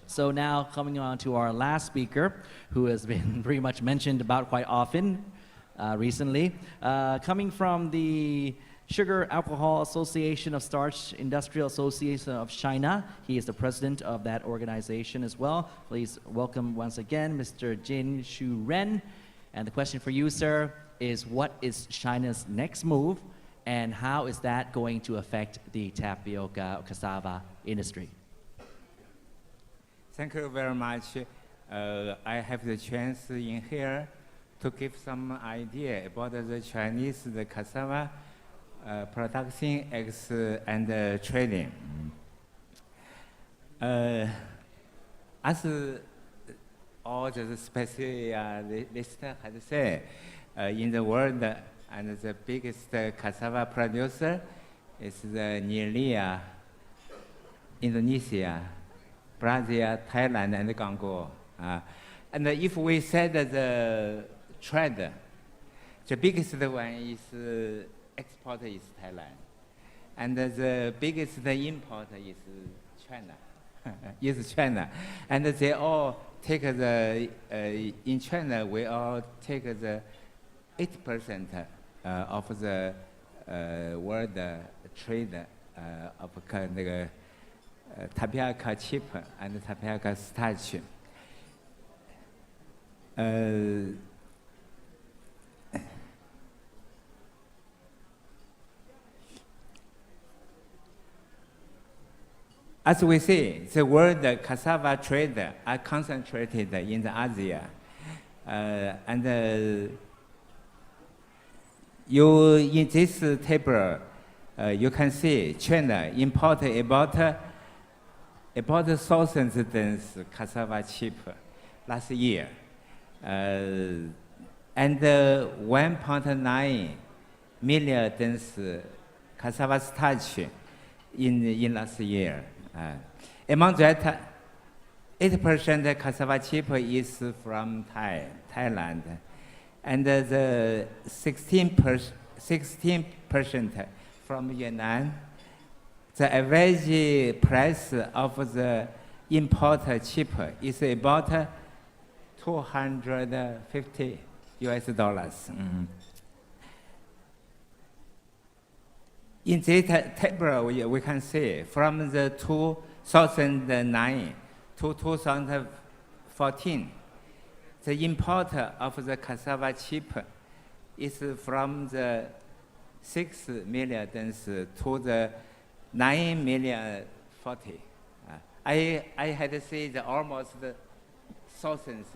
So now coming on to our last speaker, who has been pretty much mentioned about quite often recently, coming from the Sugar Alcohol Association of Starch Industrial Association of China. He is the president of that organization as well. Please welcome once again Mr. Jin Shu Ren. And the question for you, sir, is what is China's next move and how is that going to affect the tapioca cassava industry? Thank you very much. I have the chance in here to give some idea about the Chinese cassava production and trading. As all the specialists had said, in the world, and the biggest cassava producer is the Nigeria, Indonesia, Brazil, Thailand, and Congo. And if we said the trade, the biggest one is export is Thailand, and the biggest import is China. And they all take the in China we all take the 8% of the world trade of tapioca chip and tapioca starch. As we see, the world cassava trade are concentrated in the Asia, and you in this table, you can see China import about 1,000 tons cassava chip last year, and 1.9 million tons cassava starch in last year. Among that, 8% cassava chip is from Thailand, and the 16% from Yunnan. The average price of the import chip is about $250. In this table, we can see from the 2009 to 2014, the import of the cassava chip is from the 6 million tons to the 9 million 40. I had to say the almost thousands,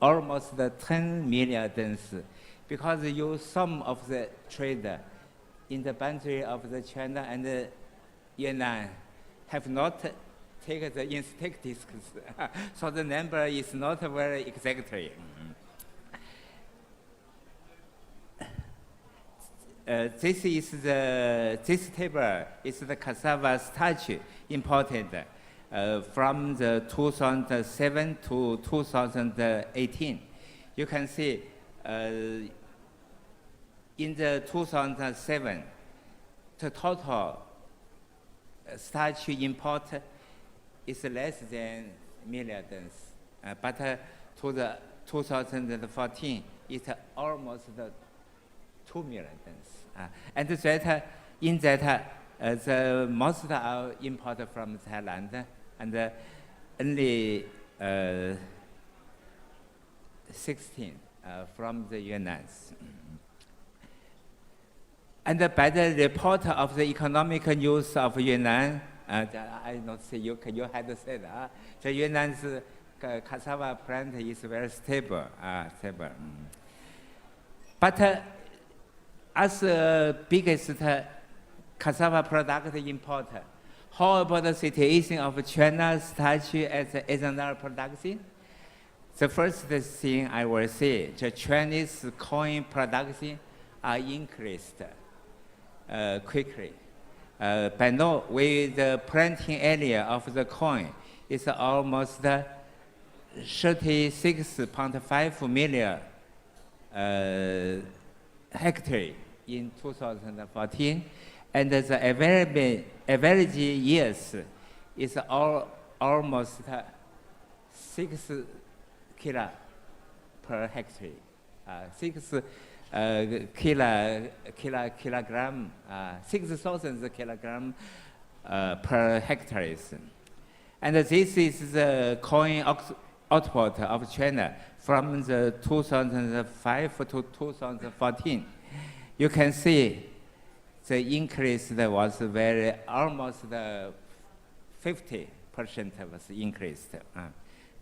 almost 10 million tons, because you some of the trade in the boundary of the China and Yunnan have not taken the statistics, so the number is not very exactly. This table is the cassava starch imported from the 2007 to 2018. You can see in the 2007, the total starch import is less than million tons, but to the 2014, it's almost 2 million tons. And that, in that, the most are imported from Thailand, and only 16 from the Yunnan. And by the report of the economic news of Yunnan, I not say you had said the Yunnan's cassava plant is very stable. But as biggest cassava product importer, how about the situation of China's starch as ethanol production? The first thing I will say, the Chinese corn production are increased quickly. By now, with the planting area of the corn is almost 36.5 million hectare in 2014, and the average years is almost 6 kilo per hectare. 6 kilogram, 6,000 kilogram per hectares. And this is the coin output of China from the 2005 to 2014. You can see the increase that was almost 50% was increased.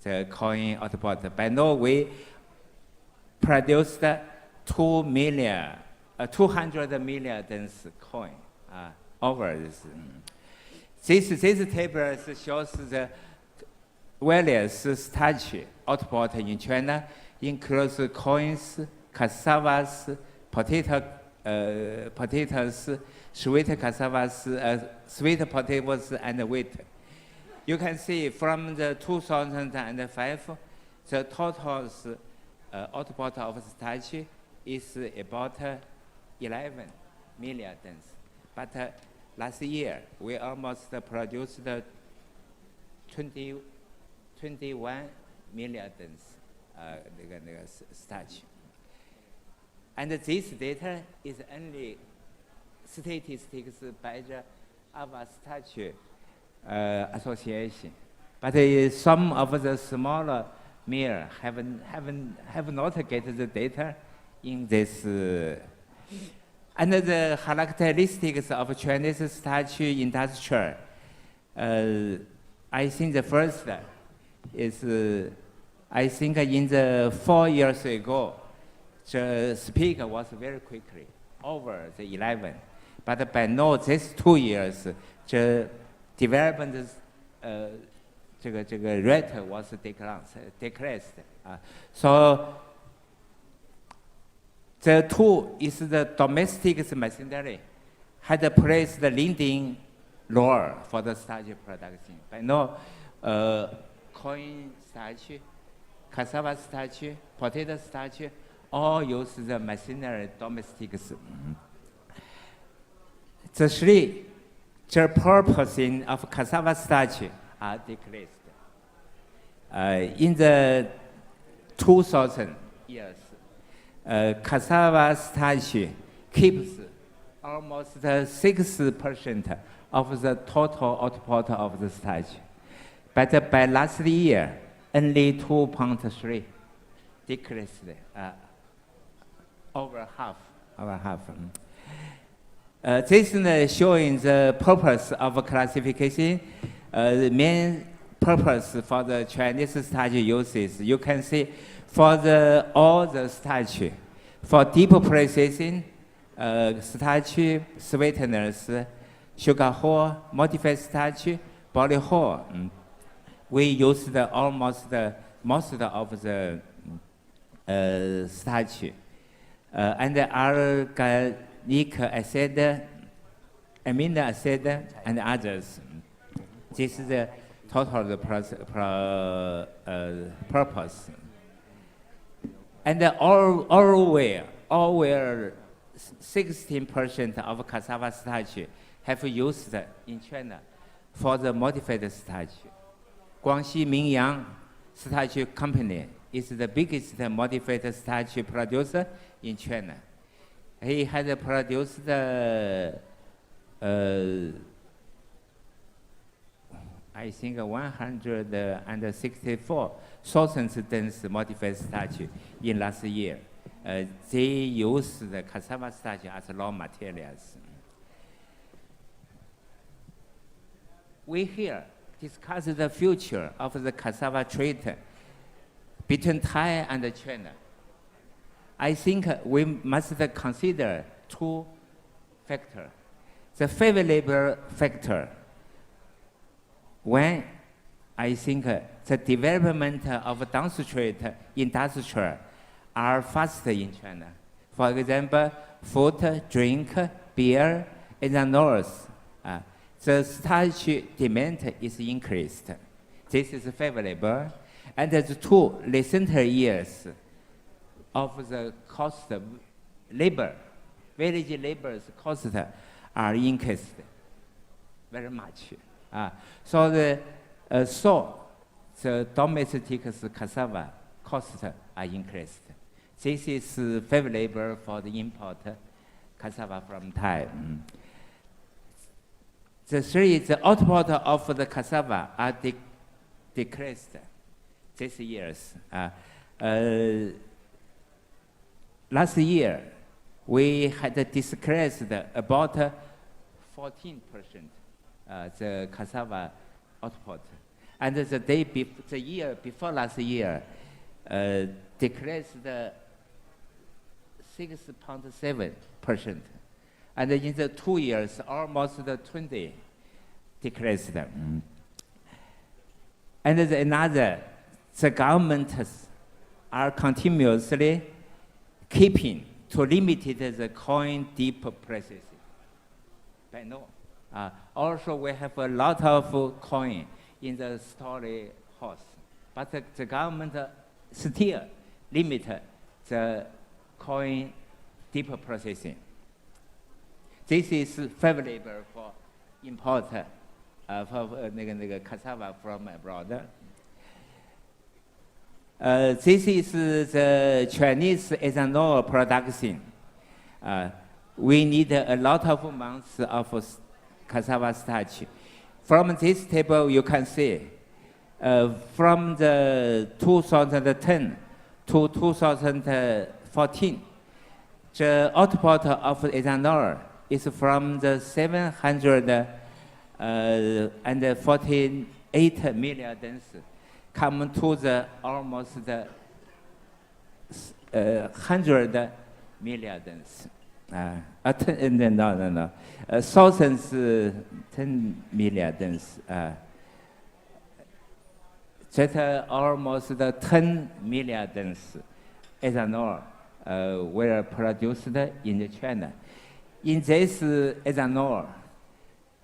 The coin output. By now we produced 200 million tons coin over this. This table shows the various starch output in China, includes coins, cassavas, potatoes, sweet cassavas, sweet potatoes, and wheat. You can see from the 2005, the total output of starch is about 11 million tons. But last year, we almost produced 21 million tons starch. And this data is only statistics by the Ava Starch Association. But some of the smaller mills have not get the data in this. And the characteristics of Chinese starch industry, I think the first is, I think in the 4 years ago, the speed was very quickly over the 11. But by now, these 2 years, the development rate was decreased. So the two is the domestic machinery had placed the leading role for the starch production. By now, corn starch, cassava starch, potato starch, all use the machinery domestics. The purposing of cassava starch are decreased. In the 2000 years, cassava starch keeps almost 6% of the total output of the starch. But by last year, only 2.3 decreased, over half. This is showing the purpose of classification. The main purpose for the Chinese starch uses. You can see for all the starch, for deep processing, starch, sweeteners, sugar hull, modified starch, barley hull. We use most of the starch. And the organic acid, amino acid, and others. This is the total purpose. And all where 16% of cassava starch have used in China for the modified starch. Guangxi Mingyang Starch Company is the biggest modified starch producer in China. He had produced I think 164,000 tons modified starch in last year. They use the cassava starch as raw materials. We here discuss the future of the cassava trade between Thai and China. I think we must consider two factors. The favorable factor, when I think the development of downstream industry are faster in China. For example, food, drink, beer, ethanol. The starch demand is increased. This is favorable. And the two recent years of the cost of labor, village labor's cost are increased very much. So So the domestic cassava costs are increased. This is favorable for the import cassava from Thai. The output of the cassava are decreased these years. Last year, we had decreased about 14% the cassava output. And the year before last year, decreased 6.7%. And in the 2 years, almost 20 decreased. And the governments are continuously keeping to limit the coin deep processing. But no. Also, we have a lot of coin in the storehouse, but the government still limit the coin deep processing. This is favorable for import for cassava from abroad. This is the Chinese ethanol production. We need a lot of months of cassava starch. From this table, you can see from the 2010 to 2014, the output of ethanol is from the 748 million tons come to the almost 100 million tons. Thousands, 10 million tons. Just almost 10 million tons ethanol were produced in China. In this ethanol,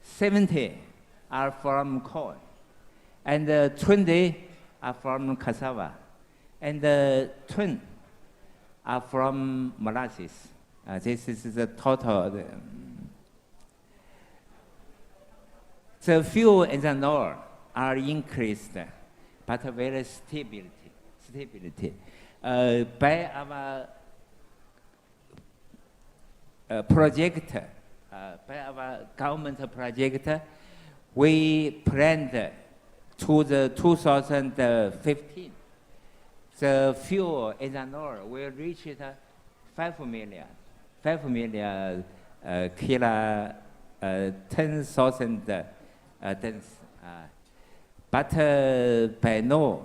70 are from corn, and 20 are from cassava, and 20 are from molasses. This is the total. The fuel ethanol are increased, but very stability. By our project, by our government project, we planned to the 2015. The fuel ethanol will reach 5 million kilo, 10,000 tons. But by now,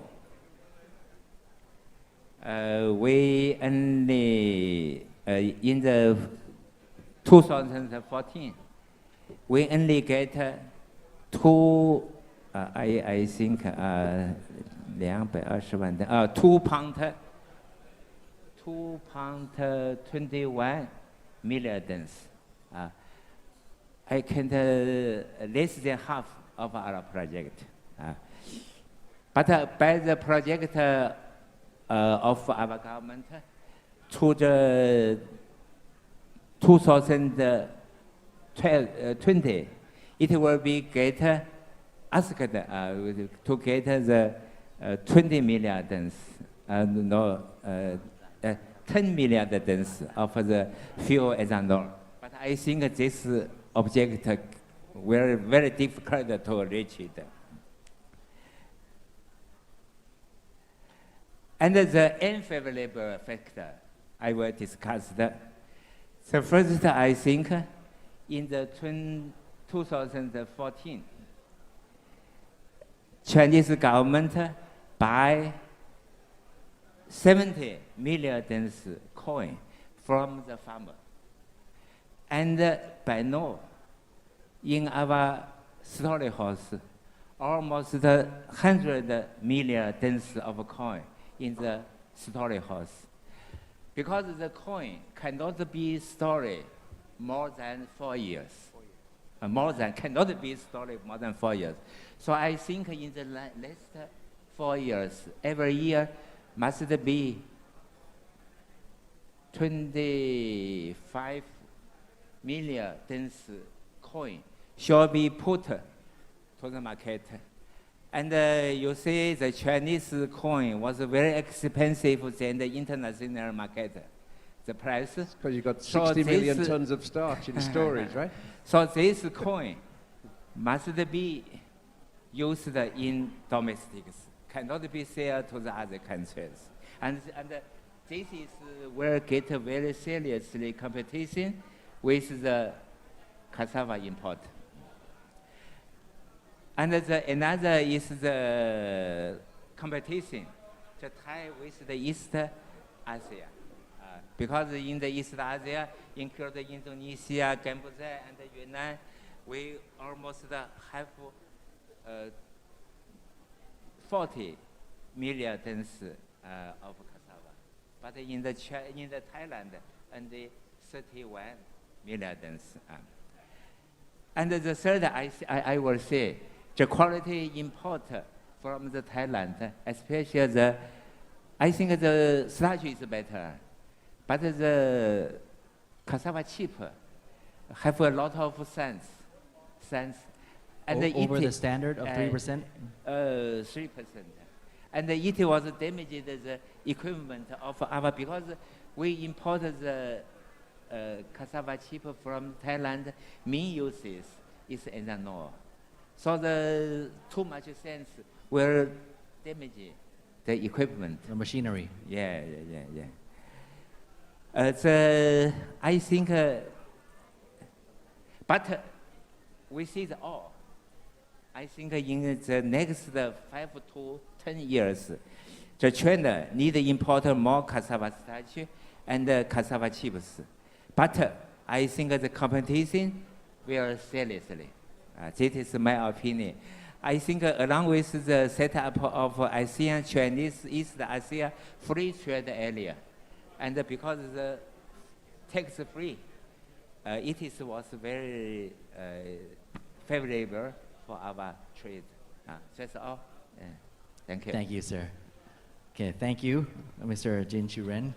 we only in the 2014, we only get I think 220万 2.21 million tons. I can less than half of our project. But by the project of our government to the 2020, it will be asked to get the 20 million tons, 10 million tons of the fuel ethanol. But I think this object will be very difficult to reach it. And the unfavorable factor I will discuss. The first, I think, in the 2014, Chinese government buy 70 million tons corn from the farmer. And by now, in our storehouse, almost 100 million tons of corn in the storehouse. Because the corn cannot be stored more than 4 years. Cannot be stored more than 4 years. So I think in the last 4 years, every year must be 25 million tons coin shall be put to the market. And you see the Chinese coin was very expensive than the international market, the price. Because you've got So 60 million this- tons of starch in storage, right? So this coin must be used in domestics, cannot be sold to the other countries. And this is where get very seriously competition with the cassava import. And another is the competition to tie with the East Asia. Because in the East Asia, including Indonesia, Cambodia, and Yunnan, we almost have 40 million tons of cassava. But in the Thailand, only 31 million tons. And the third, I will say, the quality import from the Thailand, especially I think the starch is better, but the cassava chip have a lot of sense. And Over it the standard of 3%? 3%. And it was damaged the equipment of our, because we imported the cassava chip from Thailand, main uses is ethanol. So the too much sense will damage the equipment. The machinery. Yeah. I think, but we see the all. I think in the next 5 to 10 years, the China need to import more cassava starch and cassava chips. But I think the competition will seriously. This is my opinion. I think along with the setup of ASEAN, Chinese East Asia free trade area, and because the tax-free, was very favorable for our trade. That's all. Thank you. Thank you, sir. Okay, thank you, Mr. Jin Chu Ren.